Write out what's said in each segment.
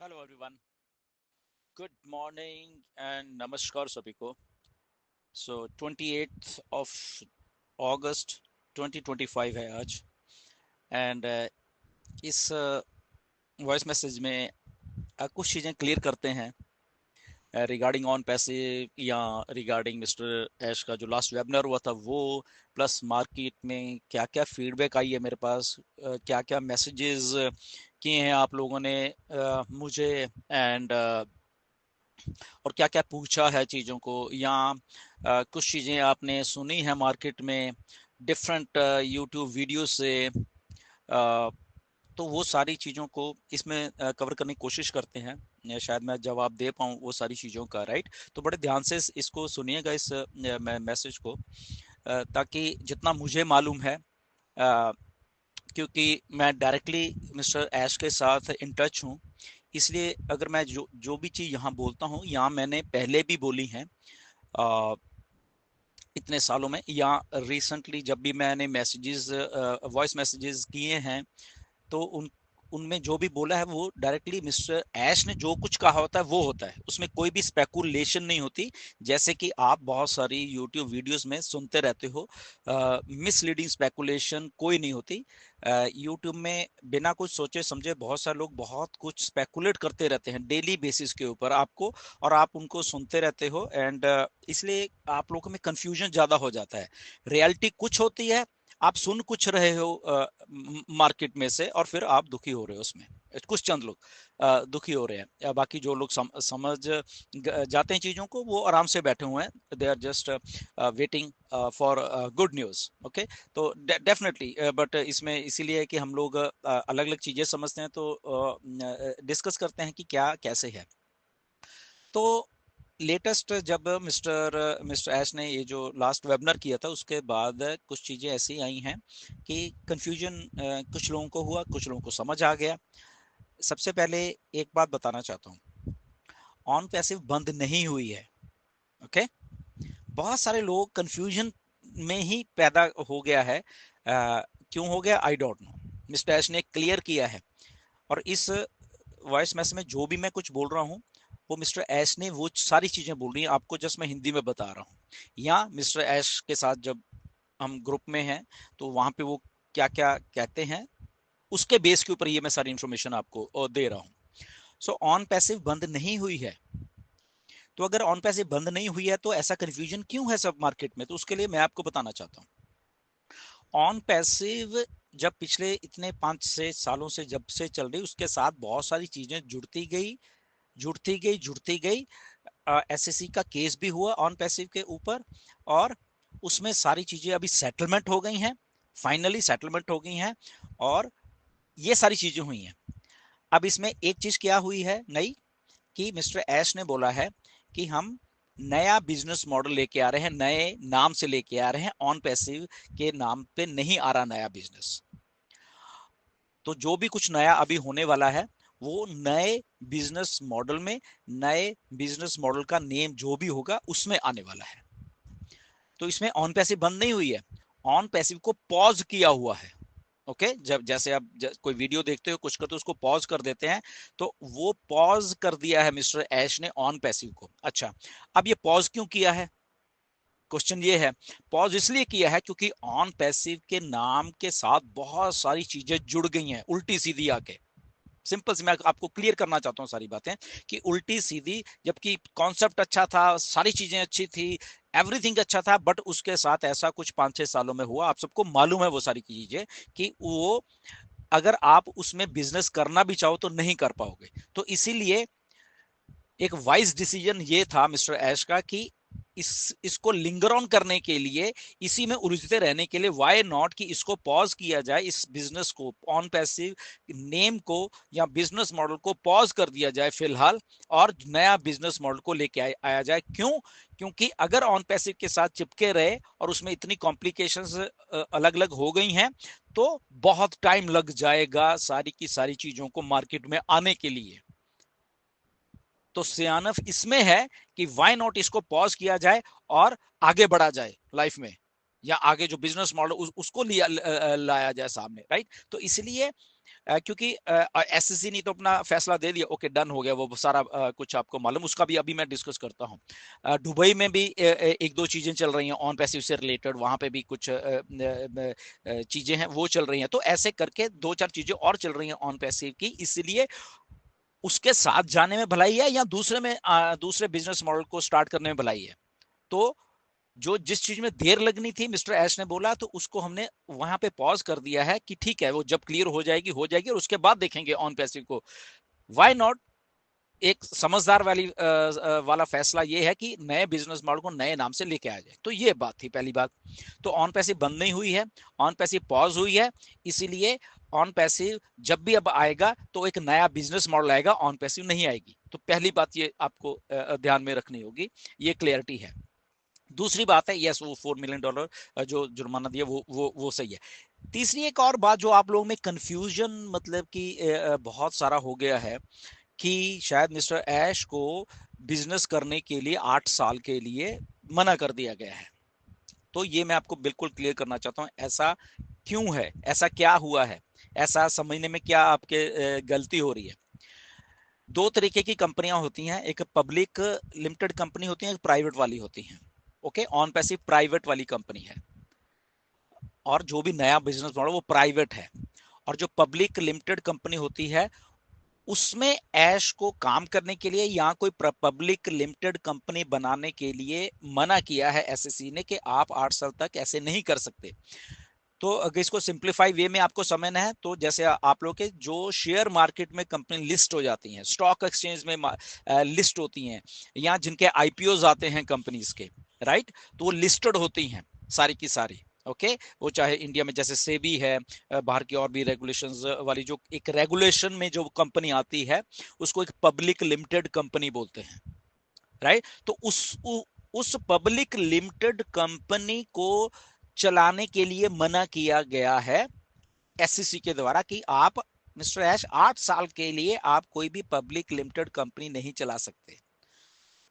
Hello everyone, good morning and नमस्कार सभी को। सो 28th ऑफ अगस्त 2025 है आज। एंड इस वॉइस मैसेज में कुछ चीज़ें क्लियर करते हैं रिगार्डिंग ऑन पैसे या रिगार्डिंग मिस्टर ऐश का जो लास्ट वेबिनार हुआ था वो, प्लस मार्केट में क्या क्या फीडबैक आई है मेरे पास, क्या क्या मैसेजेस किए हैं आप लोगों ने मुझे, एंड और क्या क्या पूछा है चीज़ों को, या कुछ चीज़ें आपने सुनी है मार्केट में डिफरेंट यूट्यूब वीडियो से। तो वो सारी चीज़ों को इसमें कवर करने की कोशिश करते हैं। शायद मैं जवाब दे पाऊँ वो सारी चीज़ों का, राइट। तो बड़े ध्यान से इसको सुनिएगा, इस मैसेज को, ताकि जितना मुझे मालूम है, क्योंकि मैं डायरेक्टली मिस्टर ऐश के साथ इन टच हूँ, इसलिए अगर मैं जो जो भी चीज़ यहाँ बोलता हूँ, यहाँ मैंने पहले भी बोली है इतने सालों में, या रिसेंटली जब भी मैंने मैसेजेस, वॉइस मैसेजेस किए हैं, तो उनमें जो भी बोला है वो डायरेक्टली मिस्टर ऐश ने जो कुछ कहा होता है वो होता है, उसमें कोई भी स्पेकुलेशन नहीं होती। जैसे कि आप बहुत सारी यूट्यूब वीडियोस में सुनते रहते हो, मिसलीडिंग स्पेकुलेशन कोई नहीं होती। यूट्यूब में बिना कुछ सोचे समझे बहुत सारे लोग बहुत कुछ स्पेकुलेट करते रहते हैं डेली बेसिस के ऊपर आपको, और आप उनको सुनते रहते हो, एंड इसलिए आप लोगों में कंफ्यूजन ज्यादा हो जाता है। रियलिटी कुछ होती है, आप सुन कुछ रहे हो मार्केट में से, और फिर आप दुखी हो रहे हो उसमें। कुछ चंद लोग दुखी हो रहे हैं, या बाकी जो लोग समझ जाते हैं चीजों को, वो आराम से बैठे हुए हैं, they are just waiting for good news. Okay, तो डेफिनेटली, बट इसमें इसीलिए है कि हम लोग अलग अलग चीजें समझते हैं, तो डिस्कस करते हैं कि क्या कैसे है। तो लेटेस्ट जब मिस्टर मिस्टर एश ने ये जो लास्ट वेबिनार किया था, उसके बाद कुछ चीज़ें ऐसी आई हैं कि कंफ्यूजन कुछ लोगों को हुआ, कुछ लोगों को समझ आ गया। सबसे पहले एक बात बताना चाहता हूँ, ऑन पैसिव बंद नहीं हुई है। ओके, बहुत सारे लोग कंफ्यूजन में ही पैदा हो गया है। क्यों हो गया आई डोंट नो। मिस्टर एश ने क्लियर किया है, और इस वॉइस मैसेज में जो भी मैं कुछ बोल रहा हूँ, वो मिस्टर ऐश ने वो सारी चीजें बोल रही हैं, आपको जस्ट मैं हिंदी में बता रहा हूँ। या मिस्टर ऐश के साथ जब हम ग्रुप में हैं, तो वहां पे वो क्या क्या कहते हैं, उसके बेस के ऊपर ये मैं सारी इंफॉर्मेशन आपको दे रहा हूँ। सो ऑन पैसिव बंद नहीं हुई है। तो अगर ऑन पैसिव बंद नहीं हुई है, तो ऐसा कंफ्यूजन क्यों है सब मार्केट में, तो उसके लिए मैं आपको बताना चाहता हूँ। ऑन पैसिव जब पिछले इतने 5 से 6 सालों से जब से चल रही, उसके साथ बहुत सारी चीजें जुड़ती गई। एसएससी का केस भी हुआ ऑन पैसिव के ऊपर, और उसमें सारी चीजें अभी सेटलमेंट हो गई हैं, फाइनली सेटलमेंट हो गई हैं, और ये सारी चीजें हुई हैं। अब इसमें एक चीज क्या हुई है नई, कि मिस्टर ऐश ने बोला है कि हम नया बिजनेस मॉडल लेके आ रहे हैं, नए नाम से लेके आ रहे हैं, ऑन पैसिव के नाम पे नहीं आ रहा नया बिजनेस। तो जो भी कुछ नया अभी होने वाला है, वो नए बिजनेस मॉडल में, नए बिजनेस मॉडल का नेम जो भी होगा उसमें आने वाला है। तो इसमें ऑन पैसिव बंद नहीं हुई है, ऑन पैसिव को पॉज किया हुआ है। ओके, जब जैसे आप कोई वीडियो देखते हो कुछ करते हो, उसको पॉज कर देते हैं, तो वो पॉज कर दिया है मिस्टर ऐश ने ऑन पैसिव को। अच्छा, अब ये पॉज क्यों किया है, क्वेश्चन ये है। पॉज इसलिए किया है क्योंकि ऑन पैसिव के नाम के साथ बहुत सारी चीजें जुड़ गई हैं उल्टी सीधी आके। सिंपल से मैं आपको क्लियर करना चाहता हूँ सारी बातें, कि उल्टी सीधी, जबकि कॉन्सेप्ट अच्छा था, सारी चीजें अच्छी थी, एवरीथिंग अच्छा था, बट उसके साथ ऐसा कुछ 5-6 सालों में हुआ, आप सबको मालूम है वो सारी चीजें, कि वो अगर आप उसमें बिजनेस करना भी चाहो तो नहीं कर पाओगे। तो इसीलिए एक वाइज डिसीजन ये था मिस्टर ऐश का, कि इसको लिंगर ऑन करने के लिए, इसी में उलझते रहने के लिए, व्हाई नॉट कि इसको पॉज किया जाए, इस बिजनेस को, ऑन पैसिव नेम को या बिजनेस मॉडल को पॉज कर दिया जाए फिलहाल, और नया बिजनेस मॉडल को लेके आया जाए। क्यों? क्योंकि अगर ऑन पैसिव के साथ चिपके रहे और उसमें इतनी कॉम्प्लिकेशंस अलग अलग हो गई हैं, तो बहुत टाइम लग जाएगा सारी की सारी चीजों को मार्केट में आने के लिए। तो सियानफ इसमें है कि वाई नॉट इसको पॉज किया जाए और आगे बढ़ा जाए लाइफ में, या आगे जो बिजनेस मॉडल उसको लिया लाया जाए सामने, राइट। तो इसलिए क्योंकि एसएससी ने तो अपना फैसला दे दिया, ओके डन हो गया वो सारा कुछ आपको मालूम, उसका भी अभी मैं डिस्कस करता हूँ। दुबई में भी एक दो चीजें चल रही हैं ऑन पैसिव से रिलेटेड, वहां पे भी कुछ चीजें हैं वो चल रही हैं, तो ऐसे करके दो चार चीजें और चल रही हैं ऑन पैसिव की, इसलिए उसके साथ जाने में भलाई है या दूसरे में दूसरे बिजनेस मॉडल को स्टार्ट करने में भलाई है। तो जो जिस चीज में देर लगनी थी मिस्टर ऐश ने बोला, तो उसको हमने वहां पे पॉज कर दिया है कि ठीक है वो जब क्लियर हो जाएगी और उसके बाद देखेंगे ऑन पैसिव को। व्हाई नॉट, एक समझदार वाला फैसला ये है कि नए बिजनेस मॉडल को नए नाम से लेके आ जाए। तो ये बात थी पहली बात। तो ऑन पैसिव बंद नहीं हुई है, ऑन पैसिव पॉज हुई है, इसीलिए ऑन पैसिव जब भी अब आएगा तो एक नया बिजनेस मॉडल आएगा, ऑन पैसिव नहीं आएगी। तो पहली बात ये आपको ध्यान में रखनी होगी, ये क्लियरिटी है। दूसरी बात है, यस वो $4 मिलियन जो जुर्माना दिया वो सही है। तीसरी एक और बात जो आप लोगों में कंफ्यूजन मतलब कि बहुत सारा हो गया है कि शायद मिस्टर ऐश को बिजनेस करने के लिए 8 साल के लिए मना कर दिया गया है। तो ये मैं आपको बिल्कुल क्लियर करना चाहता हूं, ऐसा क्यों है, ऐसा क्या हुआ है, ऐसा समझने में क्या आपके गलती हो रही है। दो तरीके की कंपनियां होती हैं, एक पब्लिक लिमिटेड कंपनी होती है, एक प्राइवेट वाली होती है। ओके, ऑन पैसिव प्राइवेट वाली कंपनी है, और जो भी नया बिजनेस मॉडल वो प्राइवेट है। और जो पब्लिक लिमिटेड कंपनी होती है उसमें ऐश को काम करने के लिए या कोई पब्लिक लिमिटेड कंपनी बनाने के लिए मना किया है एसएससी ने कि आप 8 साल तक ऐसे नहीं कर सकते। तो अगर इसको सिंप्लीफाई वे में आपको समझना है, तो जैसे आप लोग के जो शेयर मार्केट में कंपनी लिस्ट हो जाती हैं, स्टॉक एक्सचेंज में लिस्ट होती हैं, या जिनके आईपीओ आते हैं कंपनीज के, राइट, तो वो लिस्टेड होती हैं सारी की सारी। ओके वो चाहे इंडिया में जैसे सेबी है, बाहर की और भी रेगुलेशंस वाली जो एक रेगुलेशन में जो कंपनी आती है उसको एक पब्लिक लिमिटेड कंपनी बोलते हैं, राइट। तो उस पब्लिक लिमिटेड कंपनी को चलाने के लिए मना किया गया है एससीसी के द्वारा कि आप मिस्टर ऐश 8 साल के लिए आप कोई भी पब्लिक लिमिटेड कंपनी नहीं चला सकते।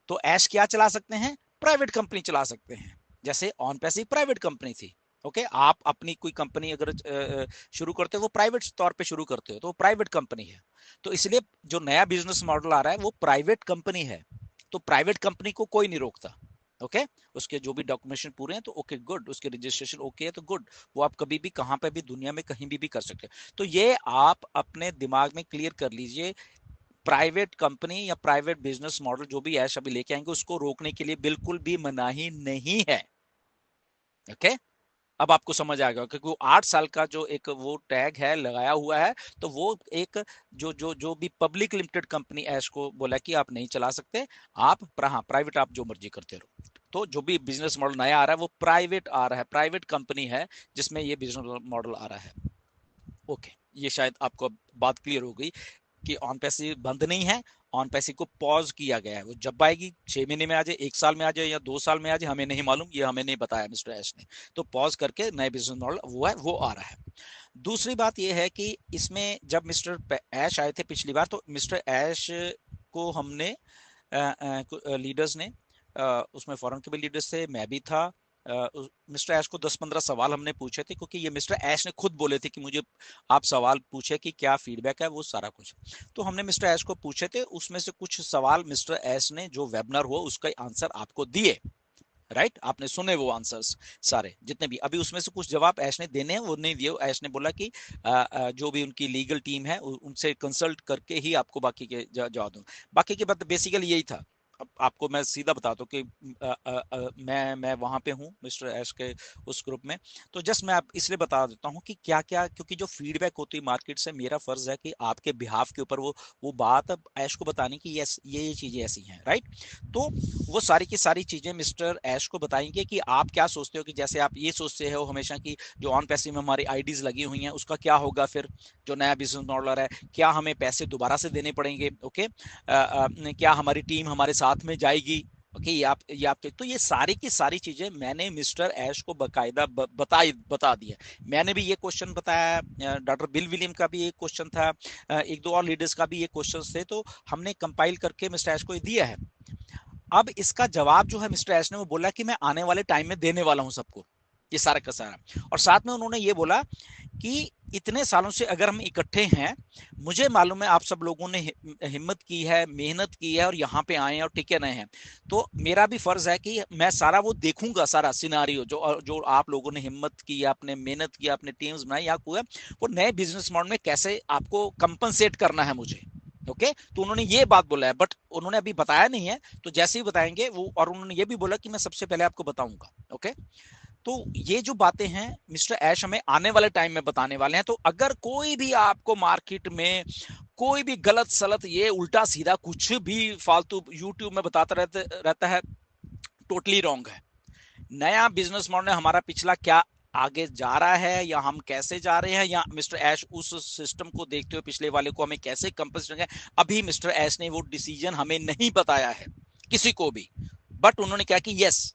तो ऐश क्या चला सकते हैं, प्राइवेट कंपनी चला सकते हैं, जैसे ऑन पैसिव प्राइवेट कंपनी थी। ओके आप अपनी कोई कंपनी अगर शुरू करते हो वो प्राइवेट तौर पे शुरू करते हो तो वो प्राइवेट कंपनी है। तो इसलिए जो नया बिजनेस मॉडल आ रहा है वो प्राइवेट कंपनी है, तो प्राइवेट कंपनी को कोई नहीं रोकता। ओके उसके जो भी डॉक्यूमेंटेशन पूरे हैं तो ओके गुड, उसके रजिस्ट्रेशन ओके है तो गुड, वो आप कभी भी कहां पे भी दुनिया में कहीं भी कर सकते हैं। तो ये आप अपने दिमाग में क्लियर कर लीजिए, प्राइवेट कंपनी या प्राइवेट बिजनेस मॉडल जो भी ऐश अभी लेके आएंगे उसको रोकने के लिए बिल्कुल भी मनाही नहीं है। ओके अब आपको समझ आ गया, क्योंकि वो 8 साल का जो एक वो टैग है लगाया हुआ है, तो वो एक जो भी पब्लिक लिमिटेड कंपनी ऐश को बोला कि आप नहीं चला सकते, आप हाँ प्राइवेट आप जो मर्जी करते रहो। तो जो भी बिजनेस मॉडल नया आ रहा है वो प्राइवेट आ रहा है, प्राइवेट कंपनी है जिसमें ये बिजनेस मॉडल आ रहा है। ओके ये शायद आपको बात क्लियर हो गई कि ऑन पैसिव बंद नहीं है, ऑन पैसिव को पॉज किया गया है। वो जब आएगी 6 महीने में आ जाए, 1 साल में आ जाए या 2 साल में आ जाए हमें नहीं मालूम, ये हमें नहीं बताया मिस्टर ऐश ने। तो पॉज करके नए बिजनेस मॉडल वो है वो आ रहा है। दूसरी बात ये है कि इसमें जब मिस्टर ऐश आए थे पिछली बार तो मिस्टर ऐश को हमने लीडर्स ने उसमें फॉरेन के भी लीडर्स थे, मैं भी था, मिस्टर ऐश को 10-15 सवाल हमने पूछे थे, क्योंकि ये मिस्टर ऐश ने खुद बोले थे कि मुझे आप सवाल पूछे कि क्या फीडबैक है वो सारा कुछ। तो हमने मिस्टर ऐश को पूछे थे, उसमें से कुछ सवाल मिस्टर ऐश ने जो वेबिनार हुआ उसका आंसर आपको दिए, राइट आपने सुने वो आंसर्स सारे जितने भी। अभी उसमें से कुछ जवाब ऐश ने देने हैं वो नहीं दिए, ऐश ने बोला कि जो भी उनकी लीगल टीम है उनसे कंसल्ट करके ही आपको बाकी के जवाब दूं। बाकी की बात बेसिकली यही था। अब आपको मैं सीधा बताता हूँ कि मैं वहां पे हूँ मिस्टर ऐश के उस ग्रुप में, तो जस्ट मैं आप इसलिए बता देता हूँ कि क्या क्या, क्योंकि जो फीडबैक होती है मार्केट से मेरा फर्ज है कि आपके बिहाफ के ऊपर वो बात ऐश को बताने की यस ये चीजें ऐसी हैं, राइट। तो वो सारी की सारी चीजें मिस्टर ऐश को बताएंगे कि आप क्या सोचते हो, कि जैसे आप ये सोचते हो हमेशा कि जो ऑन पैसिव में हमारी आईडीज लगी हुई हैं उसका क्या होगा, फिर जो नया बिजनेस मॉडल है क्या हमें पैसे दोबारा से देने पड़ेंगे, ओके क्या हमारी टीम हमारे साथ में जाएगी, ओके ये आप तो ये सारी की सारी चीजें मैंने मिस्टर ऐश को बकायदा बता दी है। मैंने भी ये क्वेश्चन बताया, डॉक्टर बिल विलियम का भी एक क्वेश्चन था, एक दो और लीडर्स का भी ये क्वेश्चन थे, तो हमने कंपाइल करके मिस्टर ऐश को दिया है। अब इसका जवाब जो है मिस्टर ऐश ने वो बोला कि मैं आने वाले टाइम में देने वाला हूं सबको। ये सारा का सारा। और साथ में उन्होंने ये बोला कि इतने सालों से अगर हम इकट्ठे हैं, मुझे मालूम है आप सब लोगों ने हिम्मत की है, मेहनत की है और यहाँ पे आए हैं और टिके रहे हैं, तो मेरा भी फर्ज है कि मैं सारा वो देखूंगा, सारा सिनारियो जो जो आप लोगों ने हिम्मत की, आपने मेहनत की, आपने टीम्स बनाई, या कोई वो नए बिजनेस मॉडल में कैसे आपको कंपनसेट करना है मुझे। ओके, तो उन्होंने ये बात बोला है, बट उन्होंने अभी बताया नहीं है, तो जैसे ही बताएंगे वो, और उन्होंने ये भी बोला कि मैं सबसे पहले आपको बताऊंगा। ओके, तो ये जो बातें हैं मिस्टर ऐश हमें आने वाले टाइम में बताने वाले हैं। तो अगर कोई भी आपको मार्केट में कोई भी गलत सलत ये उल्टा सीधा कुछ भी फालतू यूट्यूब में बताता रहता है, टोटली रॉन्ग है। नया बिजनेस मॉडल हमारा पिछला क्या आगे जा रहा है, या हम कैसे जा रहे हैं, या मिस्टर ऐश उस सिस्टम को देखते हुए पिछले वाले को हमें कैसे कंपनसेट, अभी मिस्टर ऐश ने वो डिसीजन हमें नहीं बताया है किसी को भी। बट उन्होंने कहा कि यस,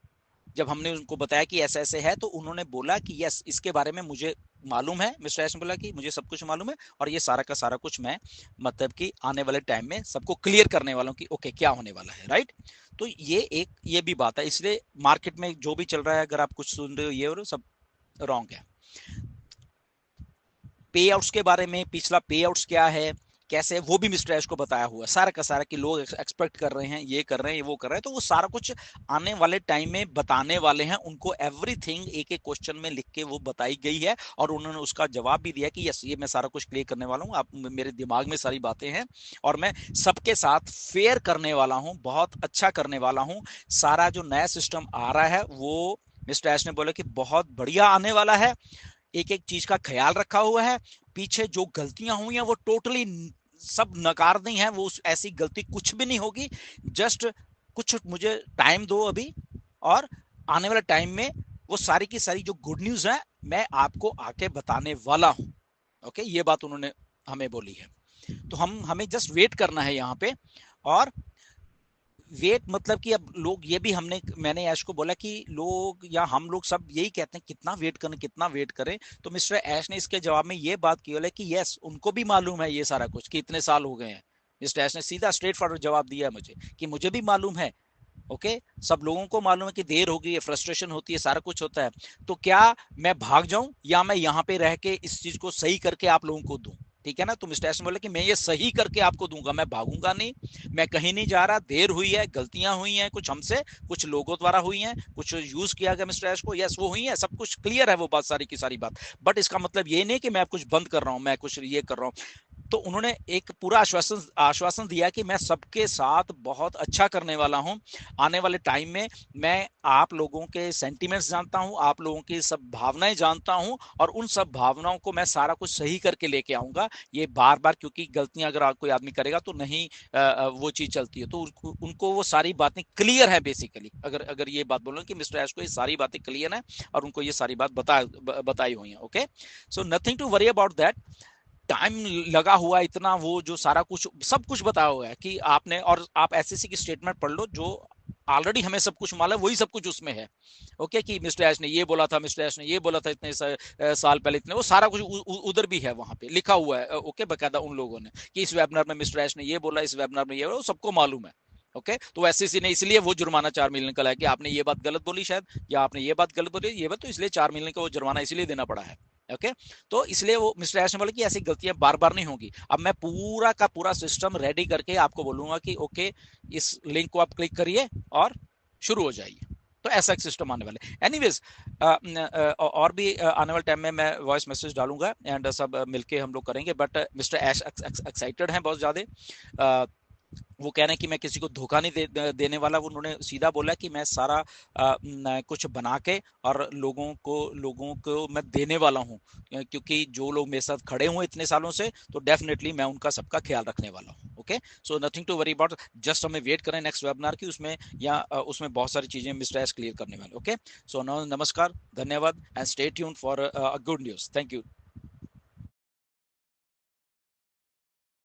जब हमने उनको बताया कि ऐसे ऐसे है, तो उन्होंने बोला कि यस, इसके बारे में मुझे मालूम है। मिस्टर एस ने बोला कि मुझे सब कुछ मालूम है, और ये सारा का सारा कुछ मैं मतलब कि आने वाले टाइम में सबको क्लियर करने वाला हूँ कि ओके क्या होने वाला है, राइट। तो ये भी बात है, इसलिए मार्केट में जो भी चल रहा है, अगर आप कुछ सुन रहे हो ये और सब रॉन्ग है। पे आउट्स के बारे में, पिछला पे आउट्स क्या है, कैसे, वो भी मिस्टर ऐश को बताया हुआ है सारा का सारा, कि लोग एक्सपेक्ट कर रहे हैं, ये कर रहे हैं, वो कर रहे हैं, तो वो सारा कुछ आने वाले टाइम में बताने वाले हैं उनको। एवरीथिंग एक एक क्वेश्चन में लिख के वो बताई गई है, और उन्होंने उसका जवाब भी दिया कि यस, ये मैं सारा कुछ क्लियर करने वाला हूँ, आप मेरे दिमाग में सारी बातें हैं, और मैं सबके साथ फेयर करने वाला हूँ, बहुत अच्छा करने वाला हूँ। सारा जो नया सिस्टम आ रहा है वो मिस्टर ऐश ने बोला कि बहुत बढ़िया आने वाला है, एक एक चीज का ख्याल रखा हुआ है, पीछे जो गलतियां हुई हैं वो टोटली सब नकार दी हैं, वो ऐसी गलती कुछ भी नहीं होगी। जस्ट कुछ मुझे टाइम दो अभी, और आने वाले टाइम में वो सारी की सारी जो गुड न्यूज है मैं आपको आके बताने वाला हूं। ओके, ये बात उन्होंने हमें बोली है, तो हमें जस्ट वेट करना है यहाँ पे। और वेट मतलब कि अब लोग ये भी मैंने ऐश को बोला कि लोग या हम लोग सब यही कहते हैं कितना वेट करें, कितना वेट करें। तो मिस्टर ऐश ने इसके जवाब में ये बात की है कि यस, उनको भी मालूम है ये सारा कुछ कि इतने साल हो गए हैं। मिस्टर ऐश ने सीधा स्ट्रेट फॉरवर्ड जवाब दिया है मुझे कि मुझे भी मालूम है। ओके, सब लोगों को मालूम है कि देर हो गई है, फ्रस्ट्रेशन होती है, सारा कुछ होता है। तो क्या मैं भाग जाऊं, या मैं यहाँ पे रह के इस चीज को सही करके आप लोगों को दूं? ठीक है ना। तो मिस्टर एस ने बोला कि मैं ये सही करके आपको दूंगा, मैं भागूंगा नहीं, मैं कहीं नहीं जा रहा। देर हुई है, गलतियां हुई हैं कुछ हमसे, कुछ लोगों द्वारा हुई हैं, कुछ यूज किया गया मिस्टर एस को, यस वो हुई है, सब कुछ क्लियर है वो बात, सारी की सारी बात। बट इसका मतलब ये नहीं कि मैं कुछ बंद कर रहा हूं, मैं कुछ ये कर रहा हूं। तो उन्होंने एक पूरा आश्वासन दिया कि मैं सबके साथ बहुत अच्छा करने वाला हूं आने वाले टाइम में। मैं आप लोगों के सेंटिमेंट्स जानता हूं, आप लोगों की सब भावनाएं जानता हूं, और उन सब भावनाओं को मैं सारा कुछ सही करके लेके आऊंगा। ये बार बार, क्योंकि गलतियां अगर कोई आदमी करेगा तो नहीं वो चीज चलती है, तो उनको वो सारी बातें क्लियर है बेसिकली। अगर अगर ये बात बोलो कि मिस्टर एश को ये सारी बातें क्लियर है, और उनको ये सारी बात बताई हुई है। Okay, so nothing to worry about that. Time लगा हुआ इतना, वो जो सारा कुछ सब कुछ बताया हुआ है कि आपने, और आप एसएससी की स्टेटमेंट पढ़ लो, जो ऑलरेडी हमें सब कुछ मालूम है, वही सब कुछ उसमें है। ओके, कि मिस्टर ऐश ने ये बोला था, मिस्टर ऐश ने ये बोला था इतने साल पहले, इतने, वो सारा कुछ उधर भी है, वहां पे लिखा हुआ है। ओके, बकायदा उन लोगों ने कि इस वेबिनार में मिस्टर ऐश ने ये बोला, इस वेबिनार में ये बोला, सबको मालूम है। ओके, तो एसएससी ने इसलिए वो जुर्माना 4 मिलियन का है कि आपने ये बात गलत बोली शायद, या आपने ये बात गलत बोली, ये बात, तो इसलिए 4 मिलियन का वो जुर्माना इसलिए देना पड़ा है। ओके, तो इसलिए वो मिस्टर ऐश ने बोला कि ऐसी गलतियां बार बार नहीं होगी। अब मैं पूरा का पूरा सिस्टम रेडी करके आपको बोलूंगा कि ओके, इस लिंक को आप क्लिक करिए और शुरू हो जाइए। तो ऐसा एक सिस्टम आने वाले। एनीवेज, और भी आने वाले टाइम में मैं वॉइस मैसेज डालूंगा, एंड सब मिलके हम लोग करेंगे। बट मिस्टर ऐश एक्साइटेड हैं बहुत ज्यादा। वो कह रहे हैं कि मैं किसी को धोखा नहीं देने वाला। उन्होंने सीधा बोला कि मैं सारा कुछ बना के और लोगों को मैं देने वाला हूं, क्योंकि जो लोग मेरे साथ खड़े हुए इतने सालों से, तो डेफिनेटली मैं उनका सबका ख्याल रखने वाला हूं। Okay, so nothing to worry about, just हमें वेट करें नेक्स्ट वेबिनार की, उसमें या उसमें बहुत सारी चीजें मिस्टर एस क्लियर करने वाले। ओके, सो नमस्कार, धन्यवाद, and stay tuned for good news. Thank you.